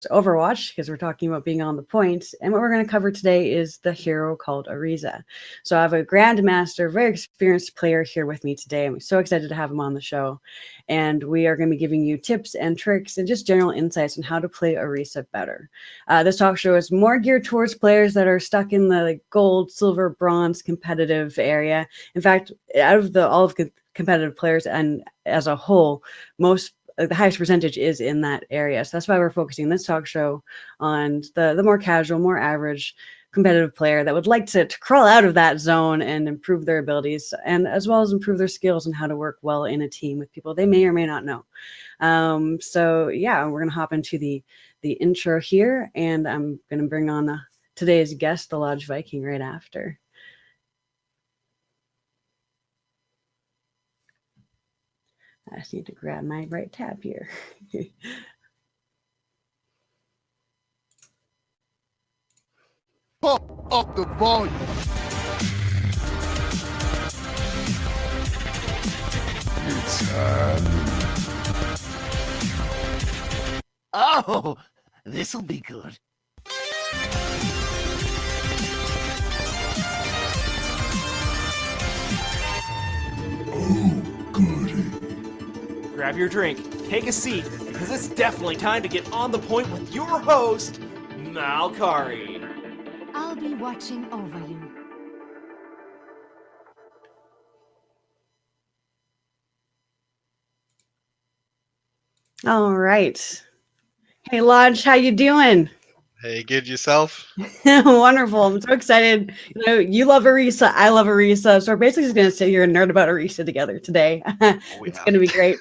Overwatch, because we're talking about being on the point. And what we're going to cover today is the hero called Orisa. So I have a grandmaster, very experienced player here with me today. I'm so excited to have him on the show. And we are going to be giving you tips and tricks and just general insights on how to play Orisa better. This talk show is more geared towards players that are stuck in the gold, silver, bronze competitive area. In fact, out of all of competitive players and as a whole, the highest percentage is in that area. So that's why we're focusing this talk show on the more casual, more average competitive player that would like to crawl out of that zone and improve their abilities, and as well as improve their skills and how to work well in a team with people they may or may not know. So yeah, we're going to hop into the intro here, and I'm going to bring on today's guest, the Lodge Viking, right after. I just need to grab my right tab here. Pump up the volume. It's Oh, this'll be good. Oh, goody. Grab your drink, take a seat, because it's definitely time to get on the point with your host, Malkarii. I'll be watching over you. All right. Hey, Lodge, how you doing? Hey, good yourself? Wonderful. I'm so excited. You know, you love Orisa. I love Orisa. So we're basically just going to sit here and nerd about Orisa together today. It's going to be great.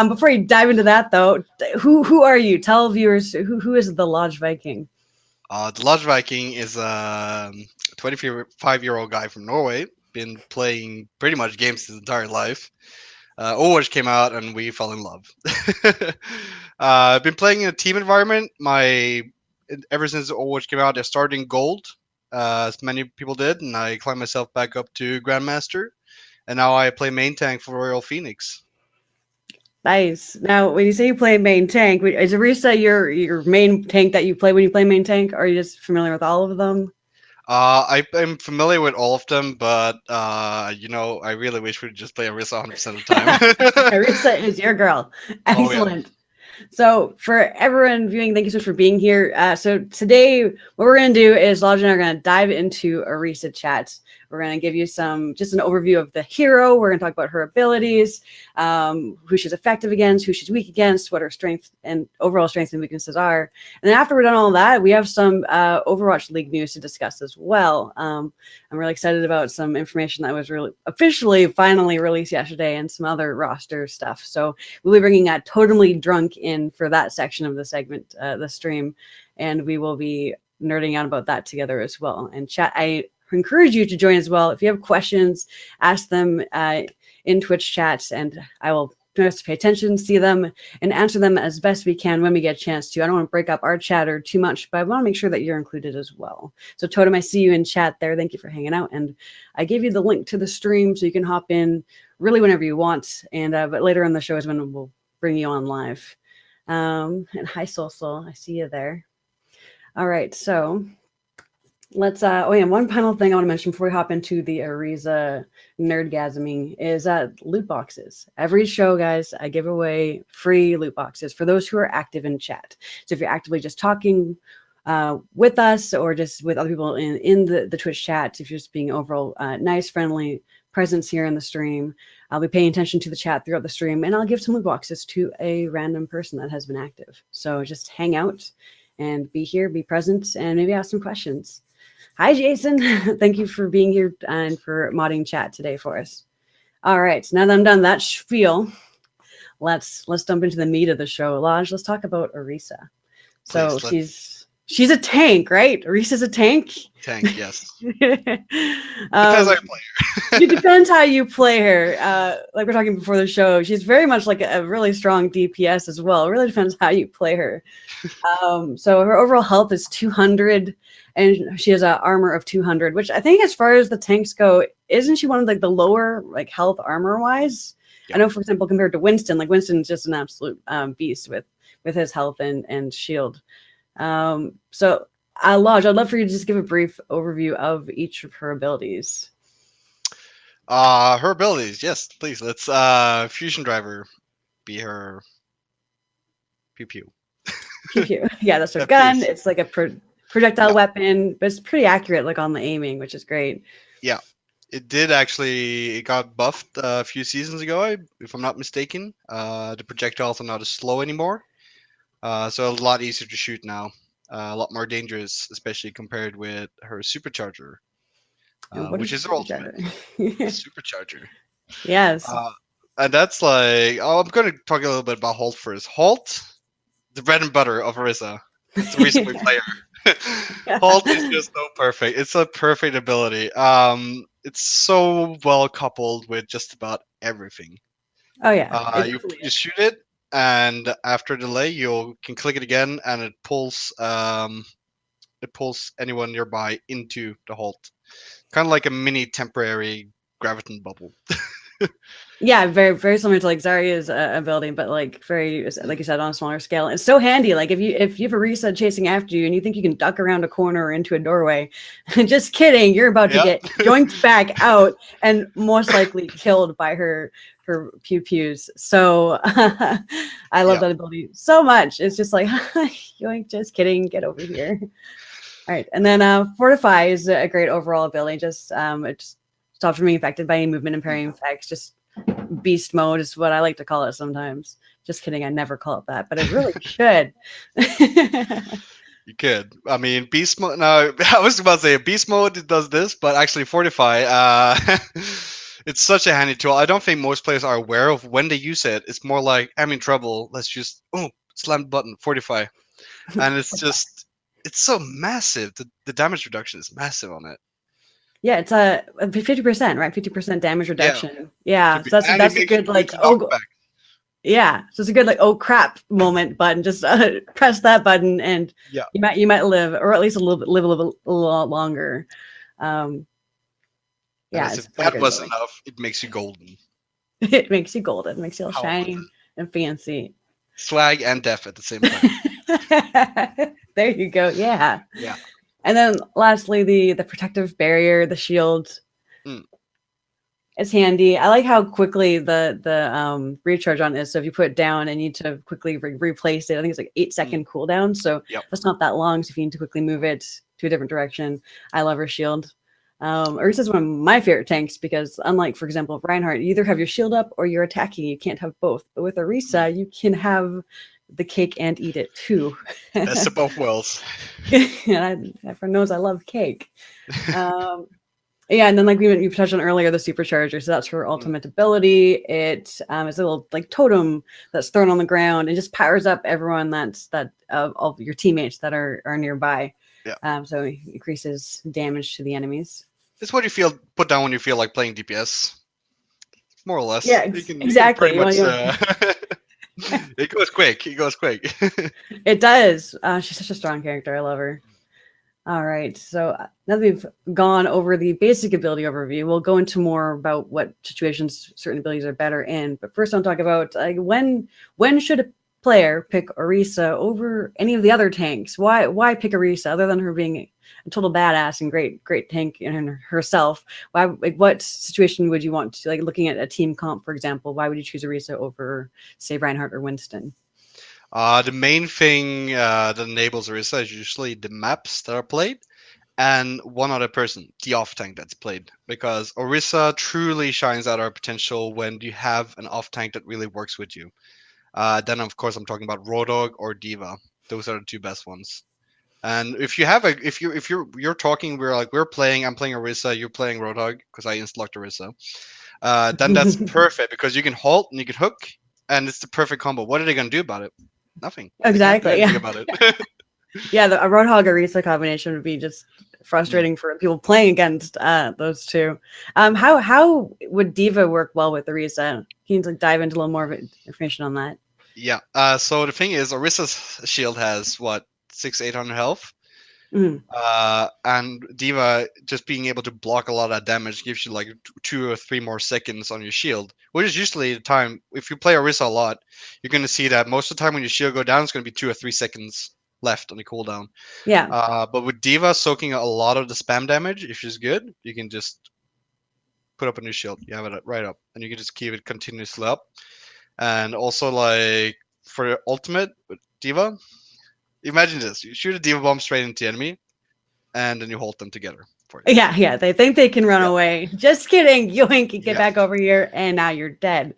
Before you dive into that, though, who are you? Tell viewers who is the Lodge Viking? The LodgeViking is a 25-year-old guy from Norway. Been playing pretty much games his entire life. Overwatch came out and we fell in love. I've been playing in a team environment. Ever since Overwatch came out, I started in gold, as many people did, and I climbed myself back up to Grandmaster. And now I play main tank for Royal Phoenix. Nice. Now, when you say you play main tank, is Orisa your main tank that you play when you play main tank? Or are you just familiar with all of them? I'm familiar with all of them, but I really wish we'd just play Orisa 100% of the time. Orisa is your girl. Excellent. Oh, yeah. So for everyone viewing, thank you so much for being here. So today, what we're going to do is Lodge and I are going to dive into Orisa chats. We're going to give you just an overview of the hero. We're going to talk about her abilities, who she's effective against, who she's weak against, what her strengths and overall strengths and weaknesses are. And then after we're done all that, we have some Overwatch League news to discuss as well. I'm really excited about some information that was really finally released yesterday, and some other roster stuff. So we'll be bringing Totally Drunk in for that section of the segment, the stream, and we will be nerding out about that together as well. And chat, I encourage you to join as well. If you have questions, ask them in Twitch chats, and I will try to pay attention, see them, and answer them as best we can when we get a chance to. I don't want to break up our chatter too much, but I want to make sure that you're included as well. So Totem, I see you in chat there. Thank you for hanging out. And I gave you the link to the stream so you can hop in really whenever you want. And but later in the show is when we'll bring you on live. And hi, Soul, I see you there. All right, so let's one final thing I want to mention before we hop into the Orisa nerdgasming is loot boxes. Every show, guys, I give away free loot boxes for those who are active in chat. So if you're actively just talking with us or just with other people in the Twitch chat, if you're just being overall nice, friendly presence here in the stream, I'll be paying attention to the chat throughout the stream, and I'll give some loot boxes to a random person that has been active. So just hang out and be here, be present, and maybe ask some questions. Hi, Jason. Thank you for being here and for modding chat today for us. All right, so now that I'm done that spiel, let's jump into the meat of the show. Lodge, let's talk about Orisa. So she's a tank, right? Orisa's a tank? Tank, yes. Depends how you play her. It depends how you play her. Like we're talking before the show, she's very much like a really strong DPS as well. It really depends how you play her. So her overall health is 200, and she has an armor of 200, which I think as far as the tanks go, isn't she one of the lower health armor wise? Yeah. I know, for example, compared to Winston, Winston's just an absolute beast with his health and shield. So, Lodge, I'd love for you to just give a brief overview of each of her abilities. Her abilities, yes, please. Let's fusion driver be her pew pew. Pew pew. Yeah, that's her Yeah, gun. please. It's like a projectile Yeah, weapon, but it's pretty accurate, like on the aiming, which is great. yeah. It did actually. It got buffed a few seasons ago, if I'm not mistaken. The projectiles are not as slow anymore, so a lot easier to shoot now. A lot more dangerous, especially compared with her supercharger, And what is which a is her ultimate. The supercharger? supercharger. Yes. Uh, and that's like, oh, I'm going to talk a little bit about Holt first. Holt, the bread and butter of Orisa. It's the reason we play her. Holt is just so perfect. It's a perfect ability. It's so well coupled with just about everything. Oh yeah, it You definitely you is. shoot it, and after delay, you can click it again, and it pulls anyone nearby into the Holt, kind of like a mini temporary graviton bubble. Yeah, very very similar to like Zarya's ability, but like very like you said on a smaller scale. It's so handy. Like if you have a Risa chasing after you and you think you can duck around a corner or into a doorway, just kidding. You're about to Yeah. get yoinked back out and most likely killed by her pew pews. So I love Yeah. that ability so much. It's just like yoink, just kidding. Get over here. All right, and then Fortify is a great overall ability. Just it just stops from being affected by any movement impairing effects. Just beast mode is what I like to call it sometimes. Just kidding, I never call it that, but it really should. You could. I mean, beast mode. No, I was about to say beast mode does this, but actually fortify. It's such a handy tool. I don't think most players are aware of when they use it. It's more like I'm in trouble. Let's just slam the button, fortify, and it's so massive. The damage reduction is massive on it. Yeah, it's a 50%, right? 50% damage Yeah, reduction. Yeah, so and it that's a makes you good do like the oh knockback. yeah, so it's a good like oh crap moment button. Just press that button and Yeah, you might live or at least live a little longer. Um, and yeah, as it's if a very that good wasn't ability. enough, it makes you golden. It makes you golden, it makes you all How was shiny it? and fancy. Swag and death at the same time. There you go. Yeah. Yeah. And then lastly, the protective barrier, the shield. Mm. It's handy. I like how quickly the recharge on is. So if you put it down and you need to quickly replace it, I think it's like 8-second cooldown. So Yep. that's not that long. So if you need to quickly move it to a different direction, I love her shield. Orisa is one of my favorite tanks because unlike, for example, Reinhardt, you either have your shield up or you're attacking. You can't have both. But with Orisa, you can have the cake and eat it too. Best of both worlds. And everyone knows I love cake. Um, yeah, and then like we touched on earlier, the supercharger. So that's her ultimate ability. It is a little like totem that's thrown on the ground and just powers up everyone all of your teammates that are nearby. Yeah. So it increases damage to the enemies. It's what you feel put down when you feel like playing DPS, more or less. Yeah, You can pretty exactly. much. It goes quick. It goes quick. It does. She's such a strong character. I love her. All right. So now that we've gone over the basic ability overview, we'll go into more about what situations certain abilities are better in. But first, I'll talk about when should a player pick Orisa over any of the other tanks? Why pick Orisa other than her being a total badass and great tank in herself? Why like what situation would you want to like looking at a team comp, for example? Why would you choose Orisa over say Reinhardt or Winston? The main thing that enables Orisa is usually the maps that are played and one other person, the off tank that's played. Because Orisa truly shines out her potential when you have an off tank that really works with you. Then of course I'm talking about Roadhog or Diva. Those are the two best ones. And if you're talking, we're playing. I'm playing Orisa. You're playing Roadhog because I insta-locked Orisa. Then that's perfect because you can halt and you can hook, and it's the perfect combo. What are they gonna do about it? Nothing. They can't do Exactly. anything Yeah. about it. Yeah, a Roadhog Orisa combination would be just frustrating for people playing against those two. How would Diva work well with Orisa? Can you like, dive into a little more of information on that? Yeah. So the thing is, Orisa's shield has what 800 health. Mhm. And Diva just being able to block a lot of that damage gives you like 2 or 3 more seconds on your shield, which is usually the time. If you play Orisa a lot, you're going to see that most of the time when your shield go down, it's going to be 2 or 3 seconds left on the cooldown. Yeah. But with Diva soaking a lot of the spam damage, if she's good, you can just put up a new shield. You have it right up, and you can just keep it continuously up. And also, like for the ultimate with Diva, imagine this: you shoot a Diva bomb straight into the enemy, and then you hold them together for you. Yeah. They think they can run Yep. away. Just kidding. Yoink, get Yeah. back over here, and now you're dead.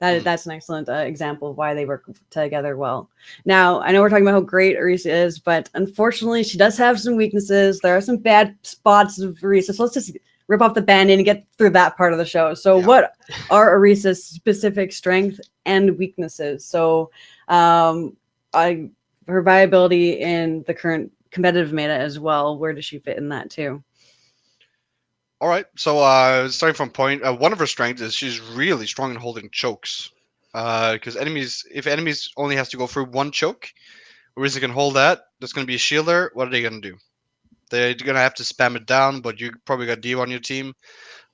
Mhm. That's an excellent example of why they work together well. Now, I know we're talking about how great Orisa is, but unfortunately, she does have some weaknesses. There are some bad spots of Orisa. So let's just rip off the band-aid and get through that part of the show. So Yeah. what are Orisa's specific strengths and weaknesses? So her viability in the current competitive meta as well. Where does she fit in that too? All right. So starting from point, one of her strengths is she's really strong in holding chokes. Because if enemies only has to go through one choke, Orisa can hold that. There's going to be a shielder. What are they going to do? They're going to have to spam it down, but you probably got Diva on your team.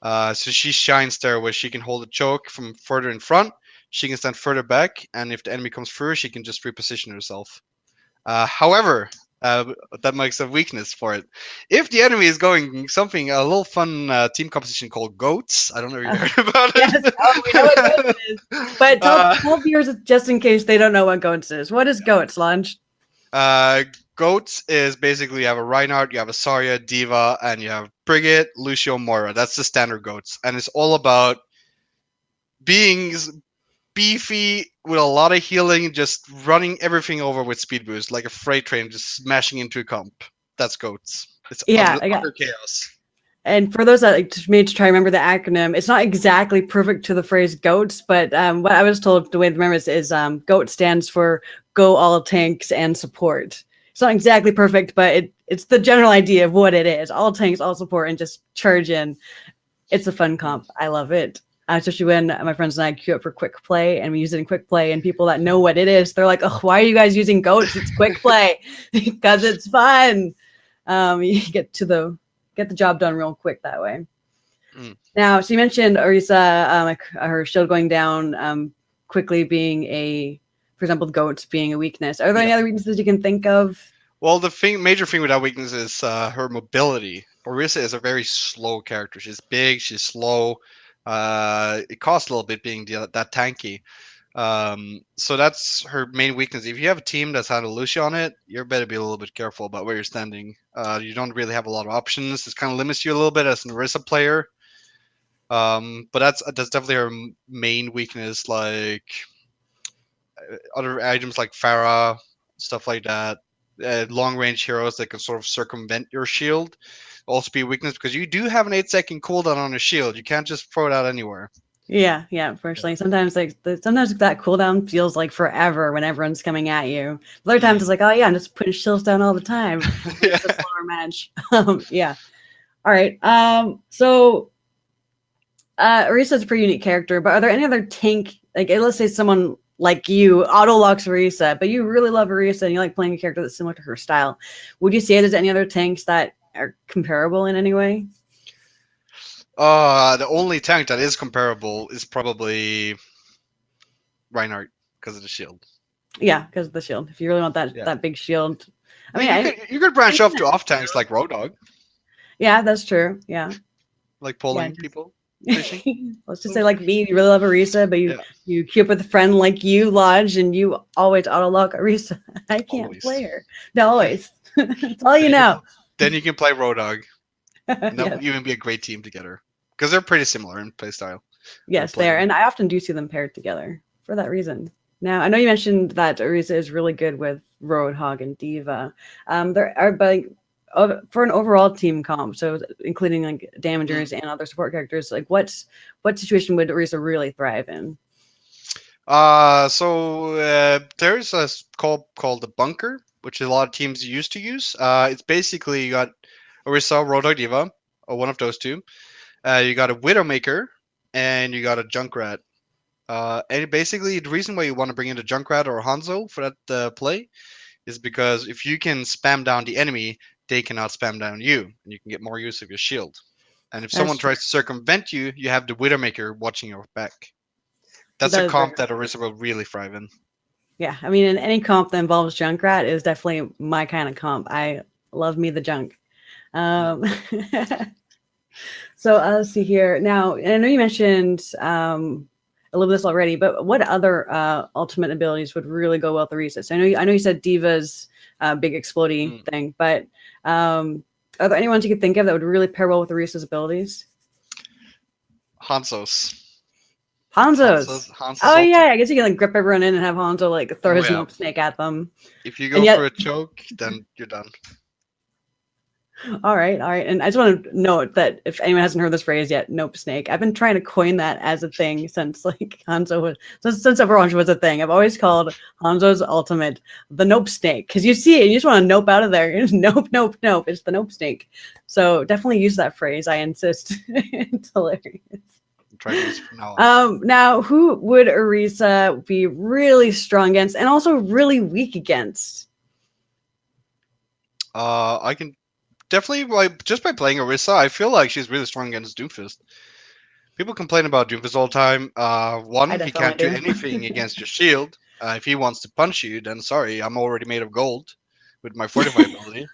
So she shines there where she can hold a choke from further in front. She can stand further back, and if the enemy comes through, she can just reposition herself. However, that makes a weakness for it. If the enemy is going something a little fun team composition called goats, I don't know if you heard about Yes, it. we know what goats is. But Uh, tell viewers just in case they don't know what goats is. What is goats, Lunch? Goats is basically you have a Reinhardt, you have a Zarya, Diva, and you have Brigette, Lucio, Moira. That's the standard goats, and it's all about being beefy with a lot of healing, just running everything over with speed boost, like a freight train, just smashing into a comp. That's goats. It's Yeah, I got. utter chaos. And for those that made to try to remember the acronym, it's not exactly perfect to the phrase "goats," but what I was told the way to remember is "GOAT" stands for "Go All Tanks and Support." It's not exactly perfect, but it's the general idea of what it is: all tanks, all support, and just charge in. It's a fun comp. I love it. Especially when my friends and I queue up for quick play and we use it in quick play, and people that know what it is, they're like, "Oh, why are you guys using goats? It's quick play because it's fun." You get the job done real quick that way. Mm. Now, so you mentioned Orisa, like her shield going down quickly being for example, goats being a weakness. Are there any other weaknesses you can think of? Well, the major thing with that weakness is her mobility. Orisa is a very slow character. She's big, she's slow. It costs a little bit being that tanky. So that's her main weakness. If you have a team that's had a Lucia on it, you better be a little bit careful about where you're standing. You don't really have a lot of options. This kind of limits you a little bit as an Orisa player. But that's definitely her main weakness. Like other items like Farah, stuff like that. Long range heroes that can sort of circumvent your shield also be a weakness because you do have an 8-second cooldown on a shield. You can't just throw it out anywhere. Yeah, personally. Sometimes sometimes that cooldown feels like forever when everyone's coming at you. Other times it's like, oh yeah, I'm just putting shields down all the time. Yeah. It's a slower match. Yeah. All right. So Orisa's a pretty unique character, but are there any other tank, like let's say someone like you auto locks Orisa, but you really love Orisa and you like playing a character that's similar to her style? Would you say there's any other tanks that are comparable in any way? The only tank that is comparable is probably Reinhardt because of the shield. Yeah, because of the shield. If you really want Yeah. that big shield, I I mean, mean, you could branch off to off tanks like Road Dog, yeah, that's true. Yeah. like Yeah, pulling people, fishing. let's just say like me, you really love Orisa, but Yeah. you keep with a friend like you, Lodge, and you always auto lock Orisa. I can't Always. play her. No, always. That's all you know. Then you can play Road Dog. And that Yes. would even be a great team together because they're pretty similar in playstyle. Yes, they are. And I often do see them paired together for that reason. Now, I know you mentioned that Orisa is really good with Roadhog and Diva. There are, but for an overall team comp, so including like damagers and other support characters, like what situation would Orisa really thrive in? There's a called the bunker, which a lot of teams used to use. It's basically you got Orisa, Roadhog, Diva, or one of those two. You got a Widowmaker, and you got a Junkrat. And basically, the reason why you want to bring in a Junkrat or a Hanzo for that play is because if you can spam down the enemy, they cannot spam down you, and you can get more use of your shield. And if someone That's true. tries to circumvent you, you have the Widowmaker watching your back. That's That a is very comp that Orisa will really thrive in. Yeah, I mean, in any comp that involves Junkrat is definitely my kind of comp. I love me the junk. Um, so let's see here. Now, and I know you mentioned a little bit this already, but what other ultimate abilities would really go well with Orisa? So I know you said Diva's big explodey thing, but are there any ones you could think of that would really pair well with Orisa's abilities? Hanzo's. Hanzo's. Hanzo's Oh yeah, ultimate. I guess you can like grip everyone in and have Hanzo like throw Oh his yeah. nope snake at them. If you And go for yet, a choke, then you're done. all right. And I just want to note that if anyone hasn't heard this phrase yet, nope snake. I've been trying to coin that as a thing since like Hanzo was since Overwatch was a thing. I've always called Hanzo's ultimate the nope snake because you see it and you just want to nope out of there. It's nope, nope, nope. It's the nope snake. So definitely use that phrase. I insist. It's hilarious. Try to use it from now on. Now, who would Orisa be really strong against and also really weak against? I can definitely just by playing Orisa, I feel like she's really strong against Doomfist. People complain about Doomfist all the time. I One, he can't do definitely do. anything against your shield. If he wants to punch you, then sorry, I'm already made of gold with my fortify ability.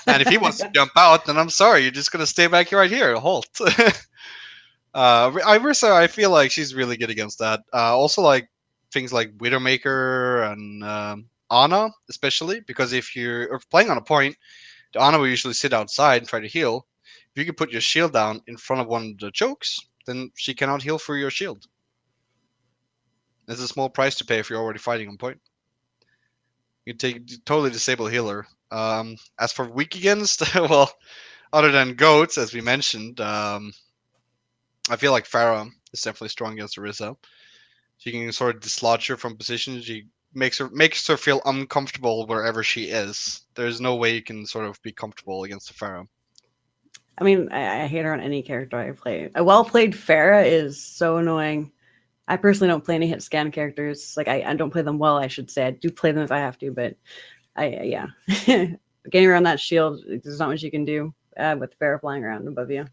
And if he wants to jump out, then I'm sorry, you're just gonna stay back right here, halt. Orisa, I feel like she's really good against that. Also, like things like Widowmaker and Ana, especially because if you're playing on a point, the Ana will usually sit outside and try to heal. If you can put your shield down in front of one of the chokes, then she cannot heal through your shield. There's a small price to pay if you're already fighting on point. You totally disable healer. As for weak against, well, other than goats, as we mentioned, I feel like Farah is definitely strong against Orisa. She can sort of dislodge her from positions. She makes her feel uncomfortable wherever she is. There's no way you can sort of be comfortable against a Farah. I mean, I hate her on any character I play. A well-played Farah is so annoying. I personally don't play any hit scan characters. Like I don't play them well, I should say. I do play them if I have to, but yeah. Getting around that shield, there's not much you can do with Farah flying around above you.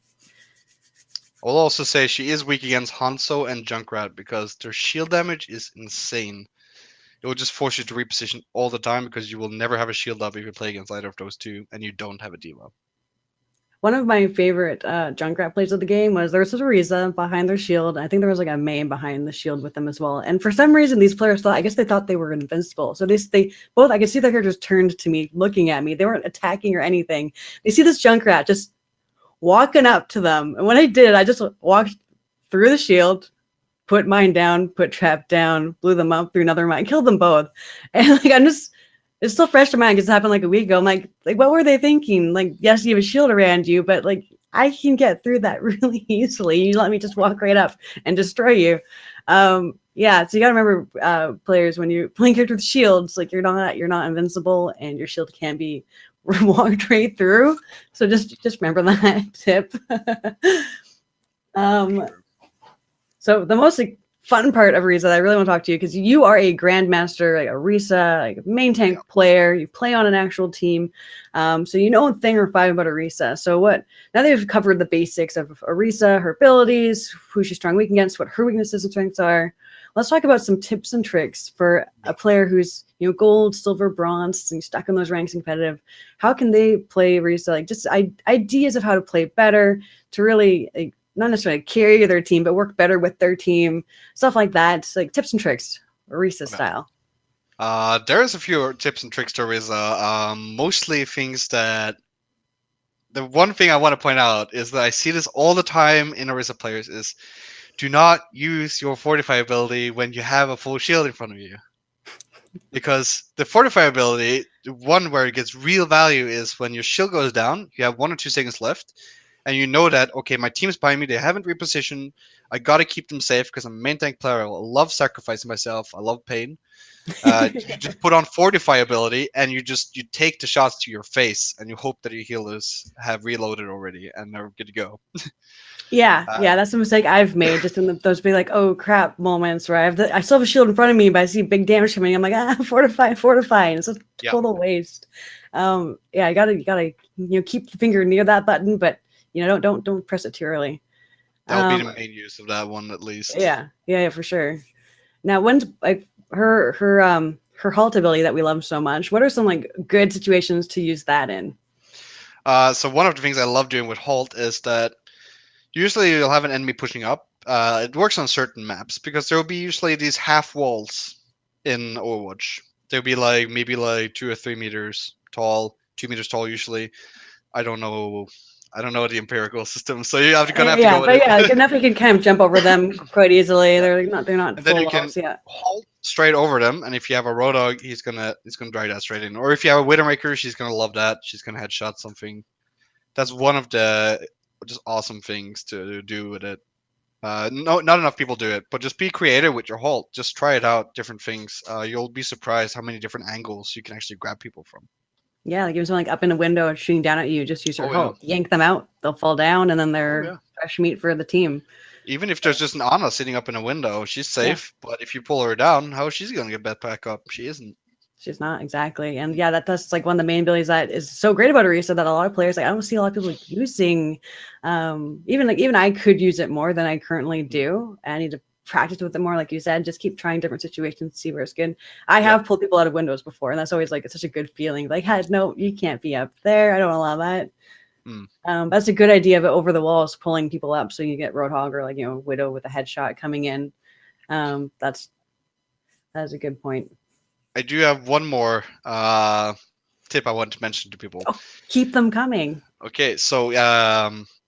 I'll also say she is weak against Hanzo and Junkrat because their shield damage is insane. It will just force you to reposition all the time because you will never have a shield up if you play against either of those two and you don't have a diva. One of my favorite Junkrat plays of the game was there was Orisa behind their shield. I think there was like a May behind the shield with them as well. And for some reason, these players thought, I guess they thought they were invincible. So they both, I could see their characters turned to me, looking at me. They weren't attacking or anything. They see this Junkrat just walking up to them. And when I did, I just walked through the shield, put mine down, put trap down, blew them up, threw another mine, killed them both. And like it's still fresh to mind because it happened like a week ago. I'm like, what were they thinking? Like, yes, you have a shield around you, but like I can get through that really easily. You let me just walk right up and destroy you. Yeah, so you gotta remember, players, when you're playing character with shields, like you're not invincible, and your shield can be walked right through. So just remember that tip. So the most fun part of Orisa that I really want to talk to you, because you are a grandmaster, like Orisa, like a main tank player. You play on an actual team, so you know a thing or five about Orisa. So what? Now that we've covered the basics of Orisa, her abilities, who she's strong, weak against, what her weaknesses and strengths are. Let's talk about some tips and tricks for a player who's gold, silver, bronze, and stuck in those ranks and competitive. How can they play Orisa? Like just ideas of how to play better to really not necessarily carry their team, but work better with their team, stuff like that. It's like tips and tricks, Orisa style. There's a few tips and tricks to Orisa. Mostly things that. The one thing I want to point out is that I see this all the time in Orisa players is do not use your fortify ability when you have a full shield in front of you. Because the fortify ability, the one where it gets real value is when your shield goes down, you have 1 or 2 seconds left, and you know that, okay, my team's behind me, they haven't repositioned, I gotta keep them safe because I'm a main tank player, I love sacrificing myself, I love pain. You just put on fortify ability and you take the shots to your face and you hope that your healers have reloaded already and they're good to go. Yeah, that's a mistake I've made, just in those big like, oh crap moments where I still have a shield in front of me, but I see big damage coming. I'm like, fortify, and it's a total waste. Yeah, you gotta keep the finger near that button, but don't press it too early. That'll be the main use of that one at least. Yeah, for sure. Now, when's like her her halt ability that we love so much. What are some like good situations to use that in? So one of the things I love doing with Halt is that usually you'll have an enemy pushing up. It works on certain maps because there will be usually these half walls in Overwatch. They'll be like maybe like 2 or 3 meters tall, 2 meters tall usually. I don't know. I don't know the empirical system, so you have to kind of have to Yeah, go but with yeah, it. like enough you can kind of jump over them quite easily. Yeah. They're not And then full you can walls. Yeah. halt straight over them, and if you have a Roadhog, he's gonna drag that straight in. Or if you have a Widowmaker, she's gonna love that. She's gonna headshot something. That's one of the just awesome things to do with it. No, not enough people do it, but just be creative with your halt. Just try it out, different things. You'll be surprised how many different angles you can actually grab people from. Yeah, like if someone like up in a window and shooting down at you, just use your Oh, halt. Yank them out, they'll fall down, and then they're yeah. fresh meat for the team. Even if there's just an Ana sitting up in a window, she's Yeah. safe. But if you pull her down, how is she gonna get back up? She isn't. She's not exactly. And yeah, that's like one of the main abilities that is so great about Orisa that a lot of players like I don't see a lot of people like using. Even I could use it more than I currently do. I need to practice with it more, like you said. Just keep trying different situations, see where it's good. I have pulled people out of windows before, and that's always like it's such a good feeling. Like, hey, no, you can't be up there. I don't allow that. That's a good idea, but over the walls, pulling people up so you get Roadhog or like Widow with a headshot coming in. That's a good point. I do have one more tip I want to mention to people. Oh, keep them coming. Okay, so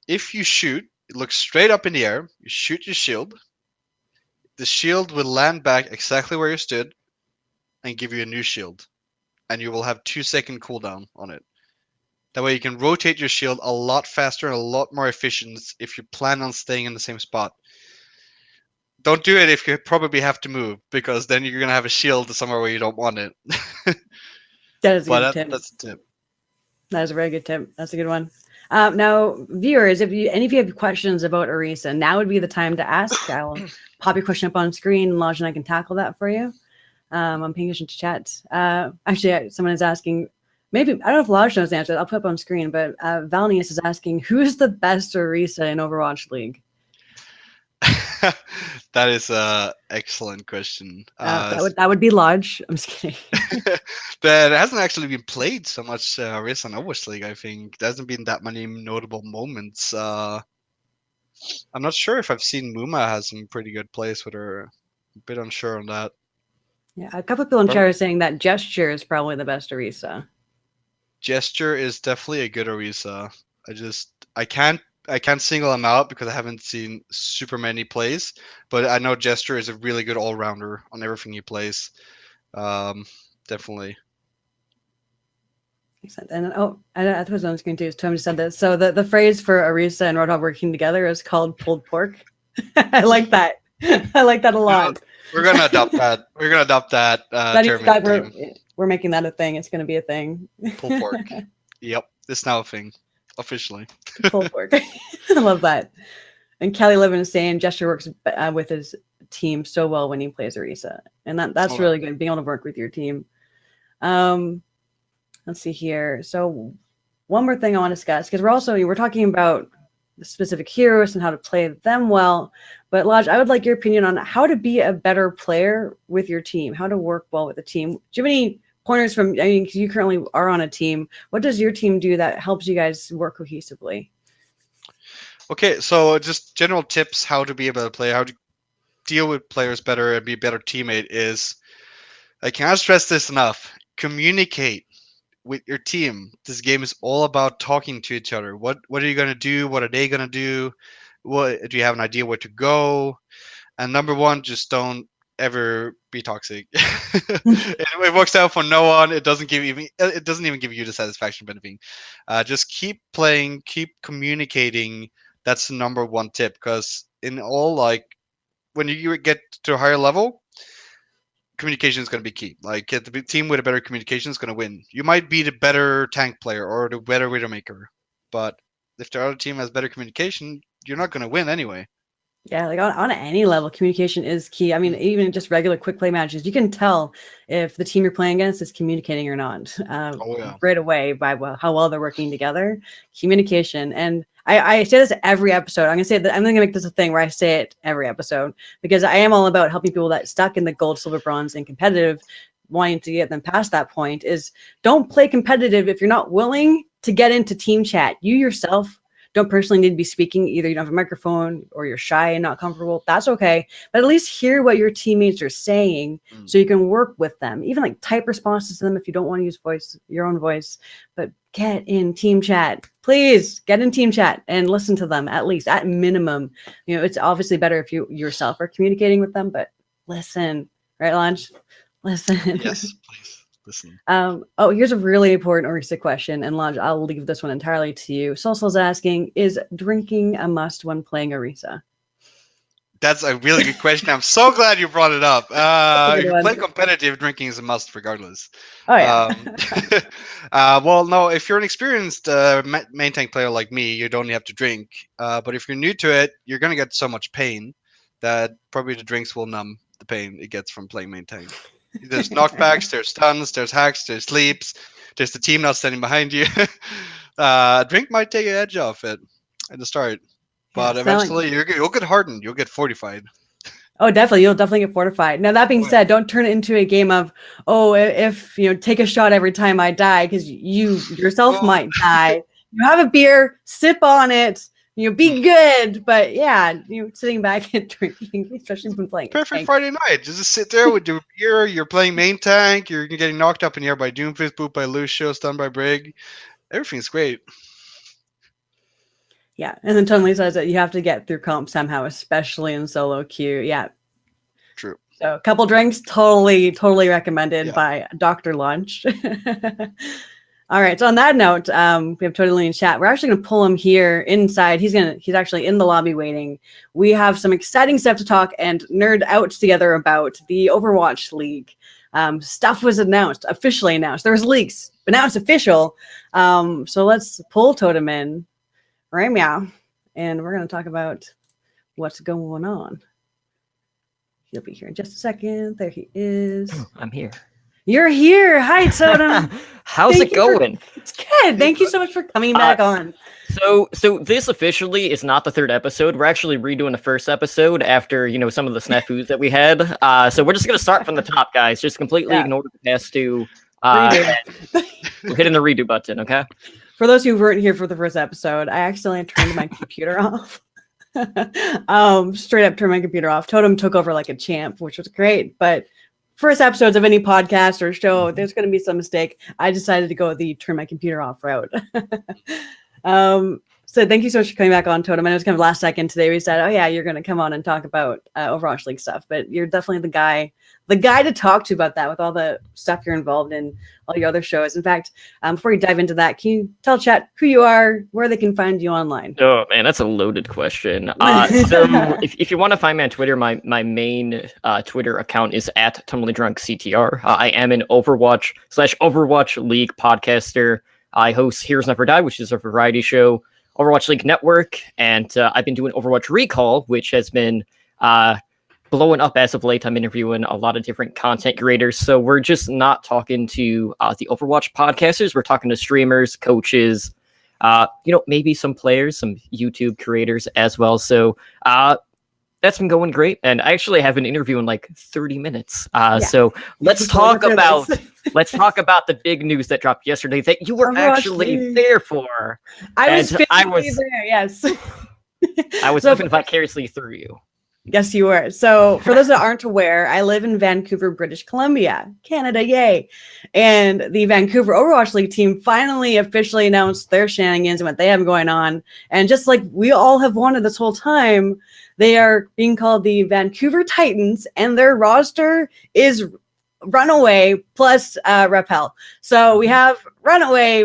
if you shoot, look straight up in the air. You shoot your shield. The shield will land back exactly where you stood, and give you a new shield, and you will have 2-second cooldown on it. That way, you can rotate your shield a lot faster and a lot more efficient if you plan on staying in the same spot. Don't do it if you probably have to move, because then you're gonna have a shield somewhere where you don't want it. That is a good tip. That's a tip. That is a very good tip. That's a good one. Now, viewers, if you have questions about Orisa, now would be the time to ask. I'll pop your question up on screen, and Lodge and I can tackle that for you. I'm paying attention to chats. Actually, someone is asking. Maybe I don't know if Lodge knows the answer. I'll put up on screen. But Valnius is asking, who's the best Orisa in Overwatch League? That is a excellent question. That would be Lodge. I'm just kidding. That hasn't actually been played so much Race on Overwatch League. I think there hasn't been that many notable moments. I'm not sure if I've seen Muma has some pretty good plays with her. A bit unsure on that. Yeah, a couple of people in chat are saying that Gesture is probably the best Orisa. Gesture is definitely a good Orisa. I can't single him out because I haven't seen super many plays, but I know Gesture is a really good all-rounder on everything he plays. Definitely. And I was on screen too. Tom just said this. So the phrase for Orisa and Roadhog working together is called pulled pork. I like that. I like that a lot. We're gonna adopt that. We're gonna adopt that. We're making that a thing. It's gonna be a thing. Pulled pork. Yep, it's now a thing, officially. Pulled pork. I love that. And Kelly Levin is saying Gesture works with his team so well when he plays Orisa, and that's really good. Being able to work with your team. Let's see here. So one more thing I want to discuss, because we're talking about the specific heroes and how to play them well. But Lodge, I would like your opinion on how to be a better player with your team, how to work well with the team. Do you have any pointers because you currently are on a team. What does your team do that helps you guys work cohesively? Okay, so just general tips how to be a better player, how to deal with players better and be a better teammate is, I can't stress this enough, communicate with your team. This game is all about talking to each other. What are you going to do? What are they going to do? What do you have an idea where to go? And number one, just don't ever be toxic. It works out for no one. It doesn't even give you the satisfaction of anything. Just keep playing, keep communicating. That's the number one tip, because in all, like, when you get to a higher level, communication is going to be key. Like, the team with a better communication is going to win. You might be the better tank player or the better Widowmaker, but if the other team has better communication, you're not going to win anyway. Yeah, like on any level, communication is key. I mean, even just regular quick play matches, you can tell if the team you're playing against is communicating or not right away by how well they're working together. Communication. And I say this every episode. I'm going to make this a thing where I say it every episode, because I am all about helping people that stuck in the gold, silver, bronze, and competitive wanting to get them past that point is don't play competitive if you're not willing to get into team chat. You yourself don't personally need to be speaking. Either you don't have a microphone or you're shy and not comfortable. That's okay. But at least hear what your teammates are saying so you can work with them. Even like type responses to them if you don't want to use your own voice. But get in team chat. Please get in team chat and listen to them at least, at minimum. You know, it's obviously better if you yourself are communicating with them, but listen. Right, Lodge? Listen. Yes, please. Listen. Here's a really important Orisa question, and Lodge, I'll leave this one entirely to you. Solsol's asking, is drinking a must when playing Orisa? That's a really good question. I'm so glad you brought it up. If you play competitive, drinking is a must regardless. Oh, yeah. Well, no, if you're an experienced main tank player like me, you don't have to drink. But if you're new to it, you're going to get so much pain that probably the drinks will numb the pain it gets from playing main tank. There's knockbacks, there's stuns, there's hacks, there's sleeps, there's the team not standing behind you. Drink might take an edge off it at the start, but eventually you'll get hardened, you'll get fortified. Oh, definitely. You'll definitely get fortified. Now, that being said, don't turn it into a game of, if take a shot every time I die, because you yourself might die. You have a beer, sip on it, be good, but yeah, sitting back and drinking, especially when playing. Perfect Friday night. Just sit there with your beer. You're playing main tank. You're getting knocked up in the air by Doomfist, booped by Lucio, stunned by Brig. Everything's great. Yeah, and then Totally says that you have to get through comp somehow, especially in solo queue. Yeah, true. So a couple drinks, totally recommended by Dr. Lunch. All right. So on that note, we have Totally in chat. We're actually going to pull him here inside. He's actually in the lobby waiting. We have some exciting stuff to talk and nerd out together about the Overwatch League. Stuff was officially announced. There was leaks, but now it's official. So let's pull Totem in right meow, and we're going to talk about what's going on. He'll be here in just a second. There he is. I'm here. You're here. Hi, Totem. How's it going? It's good. Thank you so much for coming back on. So this officially is not the third episode. We're actually redoing the first episode after, some of the snafus that we had. So we're just going to start from the top, guys. Just completely ignore the past two. We're hitting the redo button, okay? For those who weren't here for the first episode, I accidentally turned my computer off. Straight up turned my computer off. Totem took over like a champ, which was great, but first episodes of any podcast or show, there's going to be some mistake. I decided to go the turn my computer off route. So thank you so much for coming back on, Totem. I know it's kind of last second today. We said, oh yeah, you're going to come on and talk about Overwatch League stuff, but you're definitely the guy to talk to about that with all the stuff you're involved in, all your other shows. In fact, before you dive into that, can you tell chat who you are, where they can find you online? Oh man, that's a loaded question. So if you want to find me on Twitter, my main Twitter account is @TotallyDrunkCTR. I am an Overwatch League podcaster. I host Heroes Never Die, which is a variety show, Overwatch League Network, and I've been doing Overwatch Recall, which has been blowing up as of late. I'm interviewing a lot of different content creators, so we're just not talking to the Overwatch podcasters. We're talking to streamers, coaches, maybe some players, some YouTube creators as well. So that's been going great, and I actually have an interview in like 30 minutes. So let's talk about the big news that dropped yesterday that you were actually there for. I was there. Yes, I was living vicariously through you. Yes, you were. So for those that aren't aware, I live in Vancouver, British Columbia, Canada, yay. And the Vancouver Overwatch League team finally officially announced their shenanigans and what they have going on. And just like we all have wanted this whole time, they are being called the Vancouver Titans, and their roster is Runaway plus Repel. So we have Runaway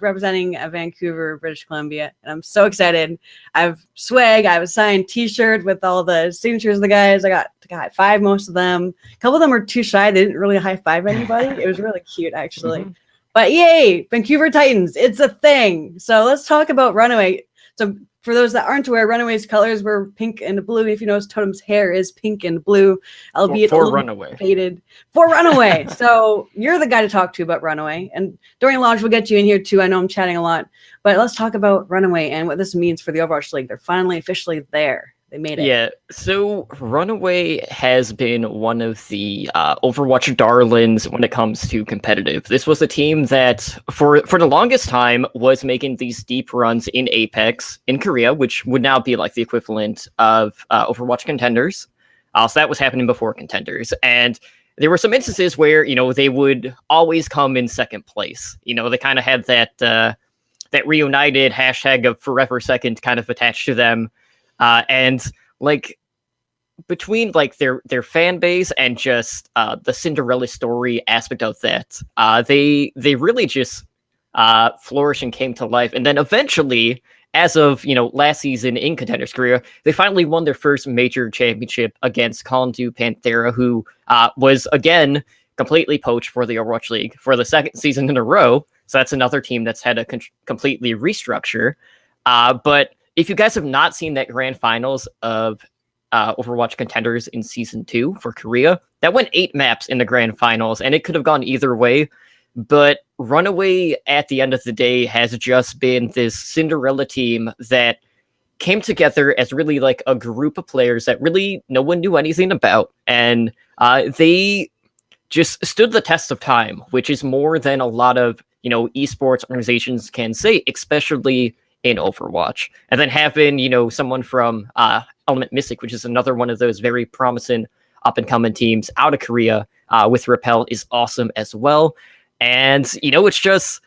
representing Vancouver, British Columbia, and I'm so excited. I have swag. I have a signed T-shirt with all the signatures of the guys. I got to high five most of them. A couple of them were too shy. They didn't really high five anybody. It was really cute, actually. Mm-hmm. But yay, Vancouver Titans. It's a thing. So let's talk about Runaway. So for those that aren't aware, Runaway's colors were pink and blue. If you notice, Totem's hair is pink and blue, albeit for Runaway. Faded. For Runaway. So you're the guy to talk to about Runaway. And during launch, we'll get you in here too. I know I'm chatting a lot, but let's talk about Runaway and what this means for the Overwatch League. They're finally officially there. They made it. Yeah, so Runaway has been one of the Overwatch darlings when it comes to competitive. This was a team that, for the longest time, was making these deep runs in Apex in Korea, which would now be like the equivalent of Overwatch contenders. So that was happening before contenders, and there were some instances where they would always come in second place. They kind of had that reunited hashtag of forever second kind of attached to them. And like between like their fan base and just the Cinderella story aspect of that, they really just flourished and came to life. And then eventually, as of last season in Contenders Korea, they finally won their first major championship against Kondu Panthera, who was again completely poached for the Overwatch League for the second season in a row. So that's another team that's had a completely restructure. But if you guys have not seen that grand finals of Overwatch Contenders in Season 2 for Korea, that went 8 maps in the grand finals, and it could have gone either way. But Runaway, at the end of the day, has just been this Cinderella team that came together as really like a group of players that really no one knew anything about. And they just stood the test of time, which is more than a lot of, esports organizations can say, especially in Overwatch. And then having, someone from Element Mystic, which is another one of those very promising up-and-coming teams out of Korea with Repel, is awesome as well. And, it's just...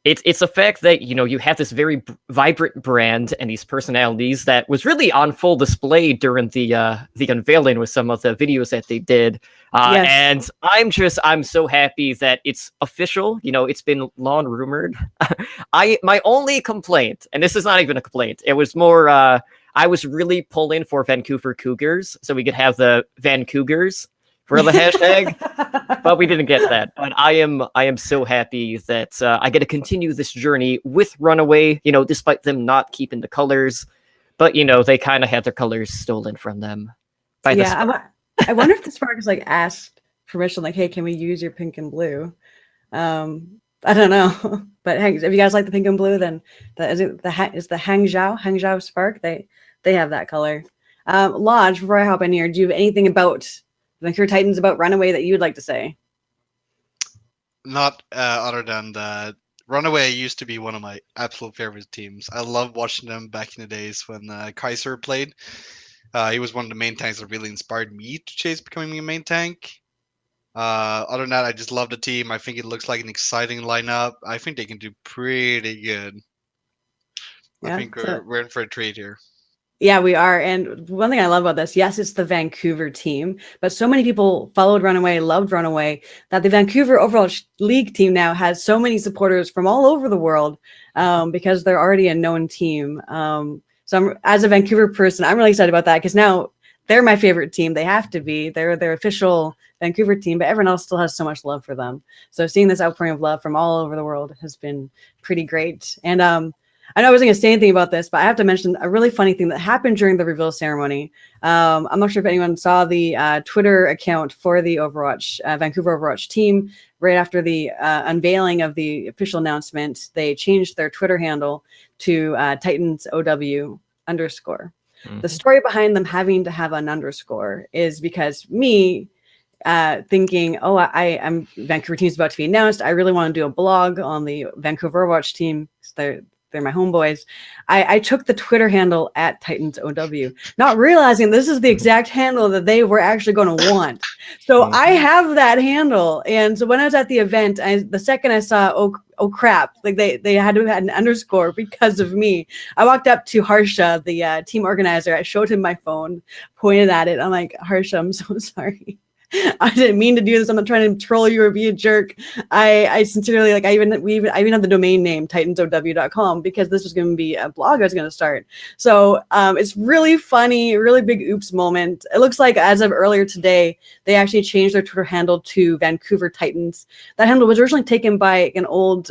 It's a fact that, you have this very vibrant brand and these personalities that was really on full display during the unveiling with some of the videos that they did. Yes. And I'm so happy that it's official. It's been long rumored. My only complaint, and this is not even a complaint, it was more, I was really pulling for Vancouver Cougars so we could have the Vancougars for the hashtag, but we didn't get that. But I am so happy that I get to continue this journey with Runaway, despite them not keeping the colors. But, they kind of had their colors stolen from them. By I wonder if the Sparks like asked permission, like, hey, can we use your pink and blue? I don't know. But hey, if you guys like the pink and blue, then is the Hangzhou Spark? They have that color. Lodge, before I hop in here, do you have anything about Vancouver Titans, about Runaway, that you would like to say? Not other than that, Runaway used to be one of my absolute favorite teams. I loved watching them back in the days when Kaiser played. He was one of the main tanks that really inspired me to chase becoming a main tank. Other than that, I just love the team. I think it looks like an exciting lineup. I think they can do pretty good. Yeah, I think we're in for a treat here. Yeah, we are. And one thing I love about this, yes, it's the Vancouver team, but so many people followed Runaway, loved Runaway, that the Vancouver Overwatch League team now has so many supporters from all over the world because they're already a known team. So as a Vancouver person, I'm really excited about that because now they're my favorite team. They have to be. They're their official Vancouver team, but everyone else still has so much love for them. So seeing this outpouring of love from all over the world has been pretty great. And I know I wasn't going to say anything about this, but I have to mention a really funny thing that happened during the reveal ceremony. I'm not sure if anyone saw the Twitter account for the Overwatch, Vancouver Overwatch team. Right after the unveiling of the official announcement, they changed their Twitter handle to Titans OW _. The story behind them having to have an underscore is because me thinking, oh, I'm Vancouver team's about to be announced. I really want to do a blog on the Vancouver Overwatch team. They're my homeboys. I took the Twitter handle at Titans OW, not realizing this is the exact handle that they were actually going to want. So I have that handle. And so when I was at the event, the second I saw, oh crap, like they had to have an underscore because of me. I walked up to Harsha, the team organizer. I showed him my phone, pointed at it. I'm like, Harsha, I'm so sorry. I didn't mean to do this. I'm not trying to troll you or be a jerk. I sincerely, like, I even have the domain name titansow.com because this was going to be a blog I was going to start. So it's really funny, really big oops moment. It looks like as of earlier today, they actually changed their Twitter handle to Vancouver Titans. That handle was originally taken by an old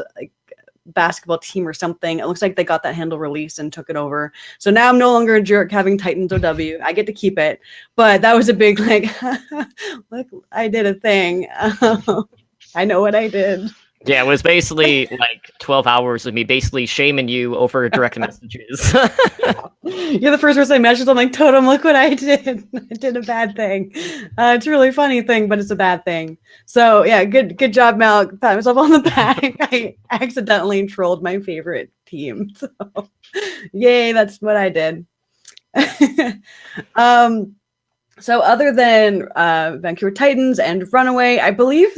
basketball team or something. It looks like they got that handle released and took it over. So now I'm no longer a jerk having Titans OW. I get to keep it. But that was a big, like, look, I did a thing. I know what I did. Yeah, it was basically like 12 hours of me basically shaming you over direct messages. You're the first person I messaged. I'm like, Totem, look what I did. I did a bad thing. It's a really funny thing, but it's a bad thing. So yeah, good job, Mal. Pat myself on the back. I accidentally trolled my favorite team. So yay, that's what I did. So other than Vancouver Titans and Runaway, I believe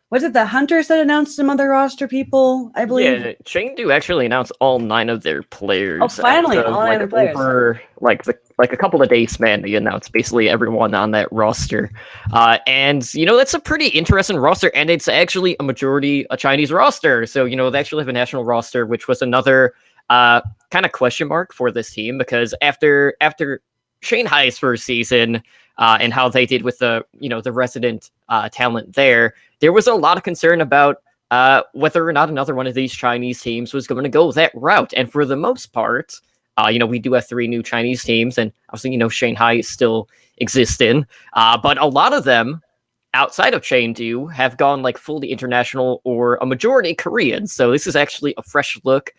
was it the Hunters that announced some other roster people? I believe. Yeah, Chengdu actually announced all 9 of their players. Oh, finally, all 9 of their players. Over like a couple of days span, they announced basically everyone on that roster. And that's a pretty interesting roster, and it's actually a majority a Chinese roster. So they actually have a national roster, which was another kind of question mark for this team, because after Shanghai's first season and how they did with the resident talent there was a lot of concern about whether or not another one of these Chinese teams was going to go that route. And for the most part, we do have 3 new Chinese teams, and obviously, Shanghai is still existing. But a lot of them outside of Chengdu have gone like fully international or a majority Korean. So this is actually a fresh look.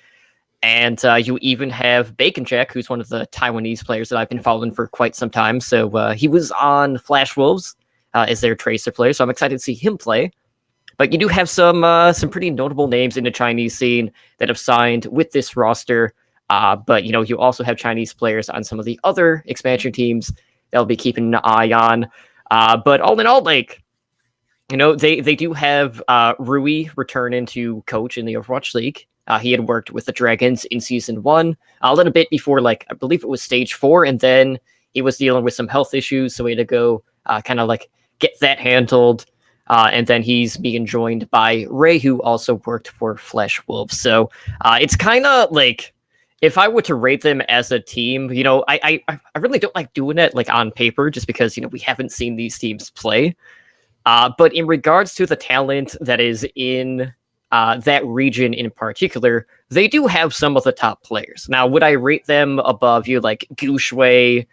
And you even have Bacon Jack, who's one of the Taiwanese players that I've been following for quite some time. So he was on Flash Wolves as their Tracer player, so I'm excited to see him play. But you do have some pretty notable names in the Chinese scene that have signed with this roster. But you also have Chinese players on some of the other expansion teams that will be keeping an eye on. But all in all, they do have Rui returning to coach in the Overwatch League. He had worked with the Dragons in Season 1 a little bit before, I believe it was Stage 4, and then he was dealing with some health issues, so he had to go kind of get that handled. And then he's being joined by Ray, who also worked for Flash Wolves. So it's kind of if I were to rate them as a team, I really don't like doing it on paper, just because we haven't seen these teams play. But in regards to the talent that is in that region in particular, they do have some of the top players. Now, would I rate them above Gu Shui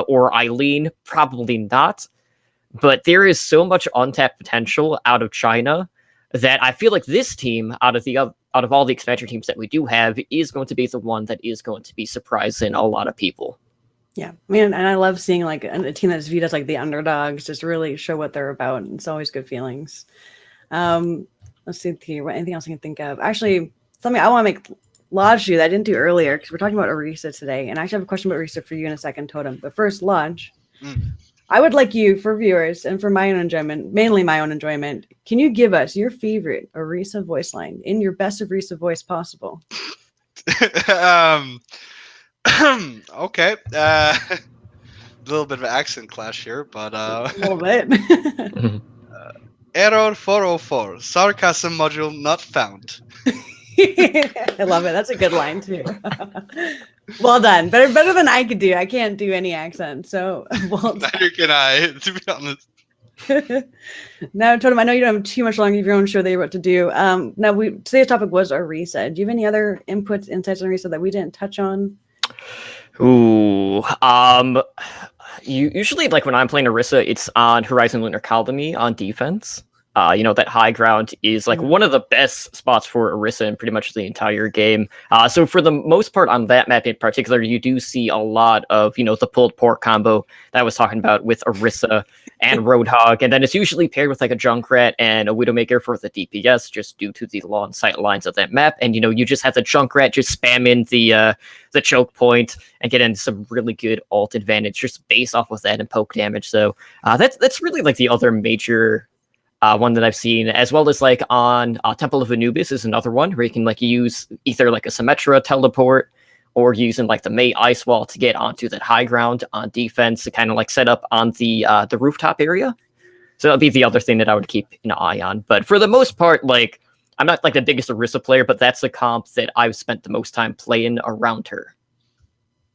or Eileen? Probably not. But there is so much untapped potential out of China that I feel like this team, out of all the expansion teams that we do have, is going to be the one that is going to be surprising a lot of people. Yeah, and I love seeing a team that's viewed as the underdogs just really show what they're about. And it's always good feelings. Let's see here. Anything else I can think of? Actually, something I want to make Lodge do that I didn't do earlier, because we're talking about Orisa today. And I actually have a question about Orisa for you in a second, Totem. But first, Lodge. I would like you, for viewers and for my own enjoyment, mainly my own enjoyment, can you give us your favorite Orisa voice line in your best Orisa voice possible? Okay. A little bit of an accent clash here, but A little bit. Error 404, sarcasm module not found. I love it. That's a good line too. Well done. Better than I could do. I can't do any accent, so well done. Neither can I, to be honest. Now, Totem, I know you don't have too much longer of your own show that you're about to do. Now, today's topic was Orisa. Do you have any other inputs, insights on Orisa that we didn't touch on? Ooh, usually when I'm playing Orisa, it's on Horizon Lunar Colony on defense. That high ground is one of the best spots for Orisa in pretty much the entire game. So for the most part on that map in particular, you do see a lot of, the pulled pork combo that I was talking about with Orisa and Roadhog. And then it's usually paired with a Junkrat and a Widowmaker for the DPS, just due to the long sight lines of that map. And, you just have the Junkrat just spamming the choke point and get into some really good ult advantage just based off of that and poke damage. So that's really the other major one that I've seen, as well as on Temple of Anubis is another one where you can use either a Symmetra teleport or using the May Ice Wall to get onto that high ground on defense to kind of set up on the rooftop area. So that'll be the other thing that I would keep an eye on. But for the most part, I'm not the biggest Orisa player, but that's the comp that I've spent the most time playing around her.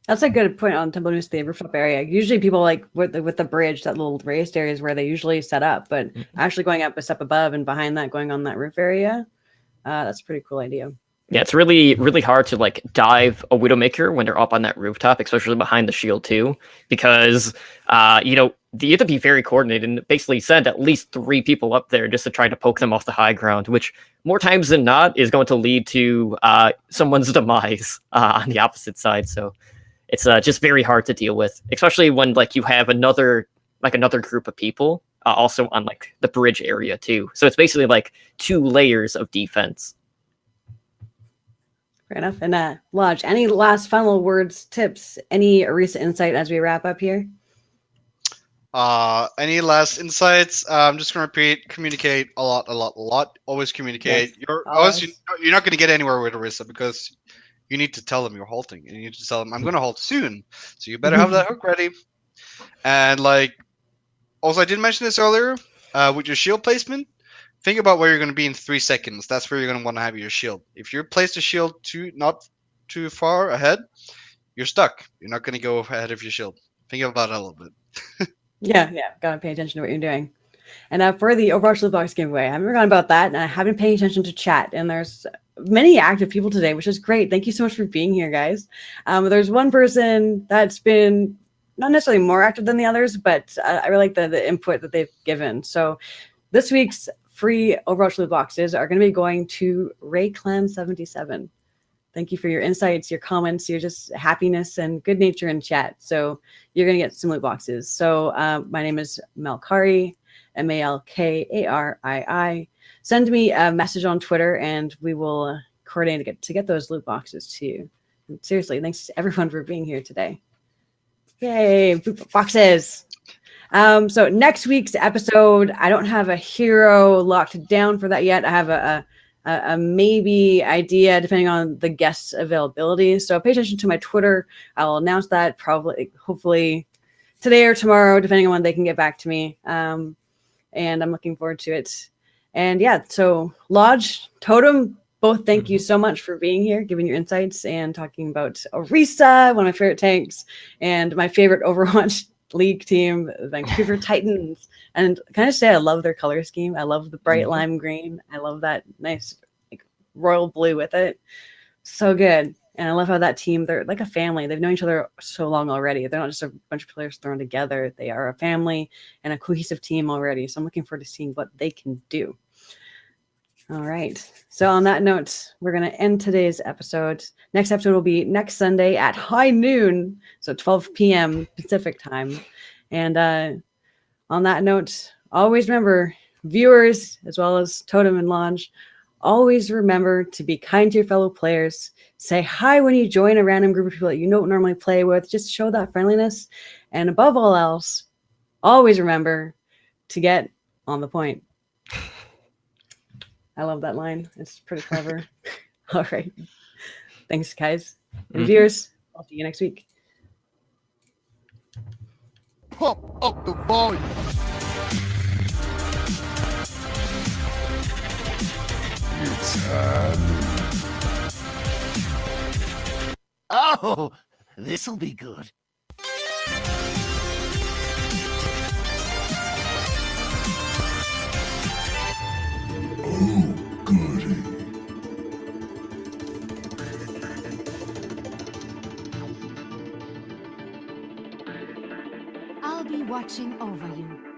That's a good point on Temple News, the rooftop area. Usually people with the bridge, that little raised area is where they usually set up, but actually going up a step above and behind that, going on that roof area, that's a pretty cool idea. Yeah, it's really, really hard to dive a Widowmaker when they're up on that rooftop, especially behind the shield too, because you have to be very coordinated and basically send at least 3 people up there just to try to poke them off the high ground, which more times than not is going to lead to someone's demise on the opposite side. So it's just very hard to deal with, especially when like you have another group of people also on like the bridge area too. So it's basically like 2 layers of defense. Fair enough. And Lodge, any last final words, tips, any Orisa insight as we wrap up here? Any last insights? I'm just gonna repeat: communicate a lot. Always communicate. Yes, You're not gonna get anywhere with Orisa because you need to tell them you're halting. And you need to tell them I'm gonna halt soon, so you better have that hook ready. And like, also I did mention this earlier. With your shield placement, think about where you're gonna be in 3 seconds. That's where you're gonna want to have your shield. If you place the shield not too far ahead, you're stuck. You're not gonna go ahead of your shield. Think about it a little bit. Yeah, gotta pay attention to what you're doing. And for the Overwatch loot box giveaway, I haven't forgotten about that, and I have been paying attention to chat. And there's many active people today, which is great. Thank you so much for being here, guys. There's one person that's been not necessarily more active than the others, but I really like the input that they've given. So this week's free Overwatch loot boxes are going to be going to RayClan77. Thank you for your insights, your comments, your just happiness and good nature in chat. So you're going to get some loot boxes. So my name is Malkarii, Malkarii. Send me a message on Twitter and we will coordinate to get those loot boxes to you. And seriously, thanks to everyone for being here today. Yay, loot boxes. So next week's episode, I don't have a hero locked down for that yet. I have a maybe idea depending on the guest's availability. So pay attention to my Twitter. I'll announce that hopefully today or tomorrow, depending on when they can get back to me. And I'm looking forward to it. And yeah, so Lodge, Totem, both thank you so much for being here, giving your insights and talking about Orisa, one of my favorite tanks, and my favorite Overwatch League team, Vancouver Titans. And can I say I love their color scheme? I love the bright lime green. I love that nice like royal blue with it. So good. And I love how that team, they're like a family. They've known each other so long already. They're not just a bunch of players thrown together. They are a family and a cohesive team already. So I'm looking forward to seeing what they can do. All right. So on that note, we're going to end today's episode. Next episode will be next Sunday at high noon, so 12 p.m. Pacific time. And on that note, always remember, viewers, as well as Totem and Lodge, always remember to be kind to your fellow players. Say hi when you join a random group of people that you don't normally play with. Just show that friendliness. And above all else, always remember to get on the point. I love that line. It's pretty clever. All right. Thanks, guys. And viewers, I'll see you next week. Pump up the volume. It's Oh, this'll be good. oh goody. I'll be watching over you.